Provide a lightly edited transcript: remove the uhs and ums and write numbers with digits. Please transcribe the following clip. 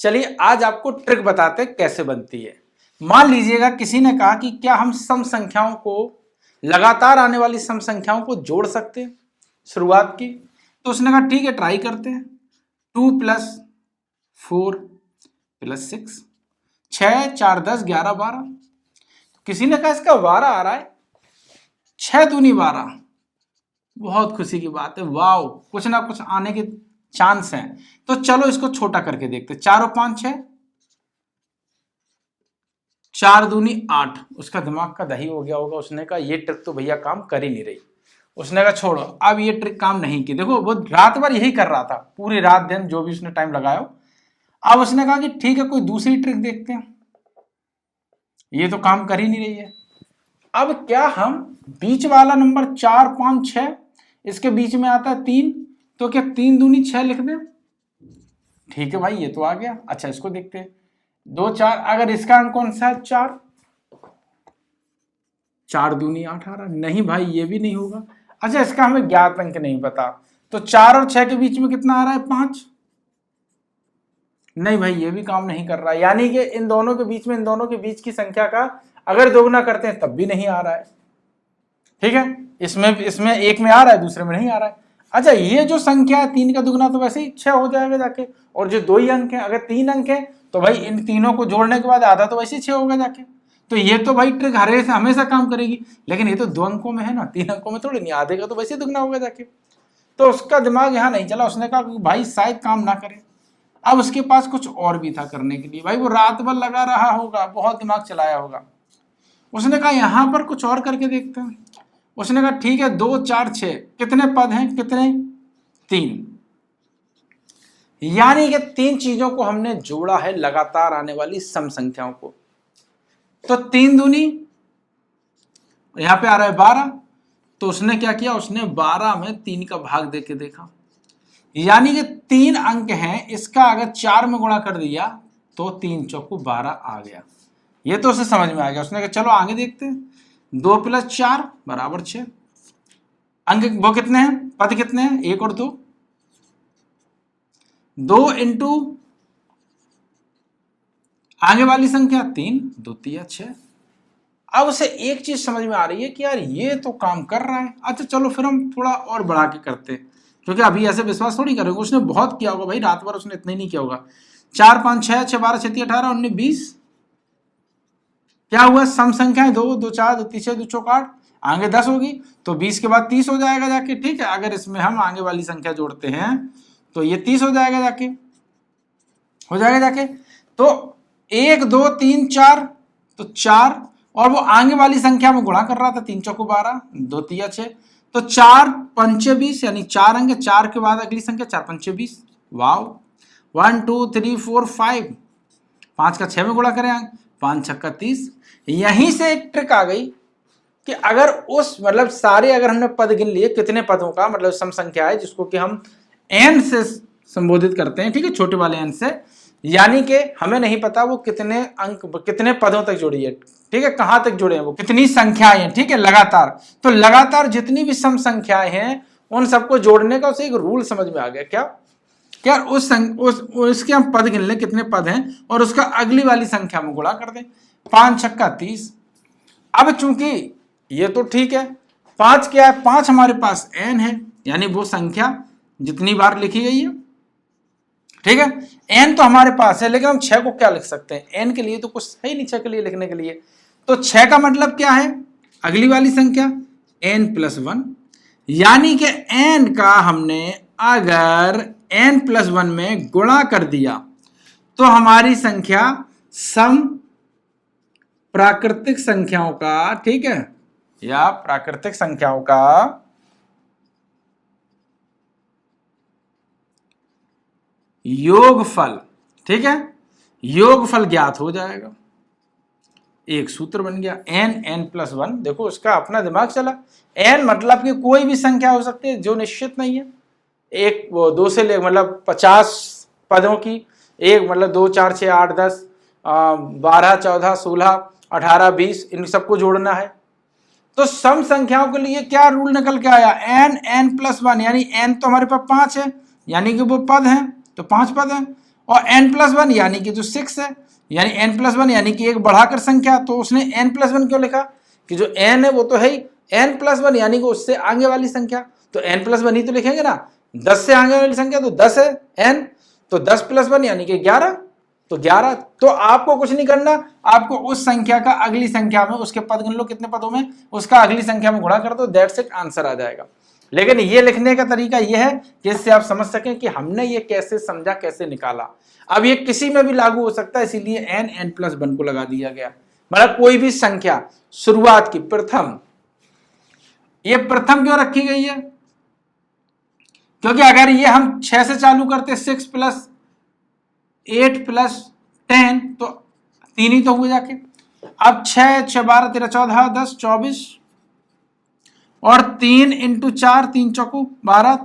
चलिए आज आपको ट्रिक बताते हैं कैसे बनती है। मान लीजिएगा किसी ने कहा कि क्या हम सम संख्याओं को, लगातार आने वाली सम संख्याओं को जोड़ सकते हैं, शुरुआत की। तो उसने कहा ठीक है ट्राई करते हैं। 2 + 4 + 6, 6 4 10 11 12। किसी ने कहा इसका 12 आ रहा है, 6 दूनी 12। बहुत खुशी की बात है, वाह, कुछ ना कुछ आने के चांस हैं। तो चलो इसको छोटा करके देखते। 4 और 5 6, 4 दूनी 8। उसका दिमाग का दही हो गया होगा, उसने कहा ये ट्रिक तो भैया काम कर ही नहीं रही। उसने कहा छोड़ो, अब ये ट्रिक काम नहीं की। देखो वो रात भर यही कर रहा था, पूरी रात दिन जो भी उसने टाइम लगाया। अब उसने कहा कि ठीक है कोई दूसरी ट्रिक देखते हैं, ये तो काम कर ही नहीं रही है। अब क्या हम बीच वाला नंबर 4 5 6, इसके बीच में आता है 3, तो क्या 3 दूनी 6 लिख दें? ठीक है भाई ये तो आ गया। अच्छा इसको देखते हैं, 2 4, अगर इसका अंक कौन सा है? 4, 4 दूनी 8 आ रहा। नहीं भाई ये भी नहीं होगा। अच्छा इसका हमें ज्ञात अंक नहीं पता, तो 4 और 6 के बीच में कितना आ रहा है? 5। नहीं भाई ये भी काम नहीं कर रहा, यानी कि इन दोनों के बीच में, इन दोनों के बीच की संख्या का अगर दोगुना करते हैं तब भी नहीं आ रहा है। ठीक है, इसमें एक में आ रहा है, दूसरे में नहीं आ रहा है। अच्छा ये जो संख्या है 3 का दुगना तो वैसे ही 6 हो जाएगा जाके, और जो 2 ही अंक है, अगर 3 अंक है तो भाई इन तीनों को जोड़ने के बाद आधा तो वैसे ही 6 होगा जाके। तो ये तो भाई ट्रिक हमेशा काम करेगी, लेकिन ये तो 2 अंकों में है ना, 3 अंकों में थोड़ी नहीं, आधे का तो वैसे ही दुगना होगा जाके। तो उसका दिमाग यहाँ नहीं चला, उसने कहा भाई शायद काम ना करे। अब उसके पास कुछ और भी था करने के लिए, भाई वो रात भर लगा रहा होगा, बहुत दिमाग चलाया होगा। उसने कहा यहां पर कुछ और करके देखते हैं। उसने कहा ठीक है 2 4 6, कितने पद हैं? कितने? 3। यानी कि 3 चीजों को हमने जोड़ा है, लगातार आने वाली सम संख्याओं को। तो 3 दूनी, यहां पे आ रहा है 12, तो उसने क्या किया, उसने 12 में 3 का भाग देके देखा। यानी कि 3 अंक हैं, इसका अगर 4 में गुणा कर दिया तो 3 चौको 12 आ गया। ये तो उसे समझ में आ गया। उसने कहा चलो आगे देखते हैं। 2 + 4 = 6। अंक वो कितने हैं? पद कितने हैं? 1 और 2। 2 इंटू आगे वाली संख्या 3, 2 3 6। अब उसे एक चीज समझ में आ रही है कि यार ये तो काम कर रहा है। अच्छा चलो फिर हम थोड़ा और बढ़ा के करते हैं, क्योंकि अभी ऐसे विश्वास थोड़ी करेंगे। उसने बहुत किया होगा भाई, रात भर उसने इतना ही नहीं किया होगा। 4 5 6 6 12 6 18 19 20। क्या हुआ? सम संख्या है 2 2 4 2 3 6 2 चौक 8, आगे 10 होगी, तो 20 के बाद 30 हो जाएगा जाके। ठीक है, अगर इसमें हम आगे वाली संख्या जोड़ते हैं तो ये 30 हो जाएगा जाके, हो जाएगा जाके। तो 1 2 3 4, तो 4, और वो आगे वाली संख्या में गुणा कर रहा था, 3 चौको 12 2 3 6, तो 4 5 20, यानी 4 अंक। 4 के बाद अगली संख्या 4 5 20। वाओ, 1 2 3 4 5, 5 का 6 में गुणा करें, 5 6 30। यहीं से एक ट्रिक आ गई कि अगर उस मतलब सारे अगर हमने पद गिन लिए, कितने पदों का मतलब सम संख्या है जिसको कि हम n से संबोधित करते हैं, ठीक है, छोटे वाले n से, यानी कि हमें नहीं पता वो कितने अंक, कितने पदों तक जुड़ी है, ठीक है, कहां तक जुड़े हैं, वो कितनी संख्याएं हैं, ठीक है, लगातार। तो लगातार जितनी भी सम संख्याएं हैं उन सबको जोड़ने का उसे एक रूल समझ में आ गया। क्या उसके हम पद गिन लें कितने पद हैं और उसका अगली वाली संख्या में गुणा कर दें। 5 6 30। अब चूंकि ये तो ठीक है, 5 क्या है? 5 हमारे पास n है, यानी वो संख्या जितनी बार लिखी गई है, ठीक है, n तो हमारे पास है, लेकिन हम 6 को क्या लिख सकते हैं? n के लिए तो कुछ है ही नहीं 6 के लिए लिखने के लिए। तो 6 का मतलब क्या है? अगली वाली संख्या n + 1, यानी कि n का हमने अगर n + 1 में गुणा कर दिया तो हमारी संख्या सम प्राकृतिक संख्याओं का, ठीक है, या प्राकृतिक संख्याओं का योगफल, ठीक है, योगफल ज्ञात हो जाएगा। एक सूत्र बन गया, n + 1। देखो उसका अपना दिमाग चला। n मतलब कि कोई भी संख्या हो सकती है जो निश्चित नहीं है। एक वो 2 से ले मतलब 50 पदों की, एक मतलब 2 4 6 8 10 12 14 16 18 20, इन सबको जोड़ना है। तो सम संख्याओं के लिए क्या रूल निकल के आया? n + 1, यानी n तो हमारे पास 5 है, यानी कि वो पद हैं, तो 5 पद हैं, और n+1 यानी कि जो 6 है, यानी n+1 यानी कि एक बढ़ाकर संख्या, तो उसने n+1 क्यों लिखा कि जो n है वो तो है ही, n+1 यानी कि उससे आगे वाली संख्या, तो n+1 ही तो लिखेंगे ना, 10 से आगे वाली संख्या तो 10 है n, तो 10+1 यानी कि 11, तो 11। तो आपको कुछ नहीं करना, आपको उस संख्या का अगली संख्या में, उसके पद गिन लो कितने पदों में, उसका अगली संख्या में गुणा कर दो, दैट्स इट, आंसर आ जाएगा। लेकिन ये लिखने का तरीका ये है कि इससे आप समझ सकें कि हमने ये कैसे समझा, कैसे निकाला। अब ये किसी में भी लागू हो सकता है, इसीलिए n+1 को लगा दिया गया। मतलब कोई भी संख्या शुरुआत की प्रथम, ये प्रथम क्यों रखी गई है, क्योंकि अगर ये हम 6 से चालू करते, 6 + 8 + 10, तो 3 ही तो हुए जाके। अब 6 6 12 13 14 10 24 और 3 × 4 3 चौको 12,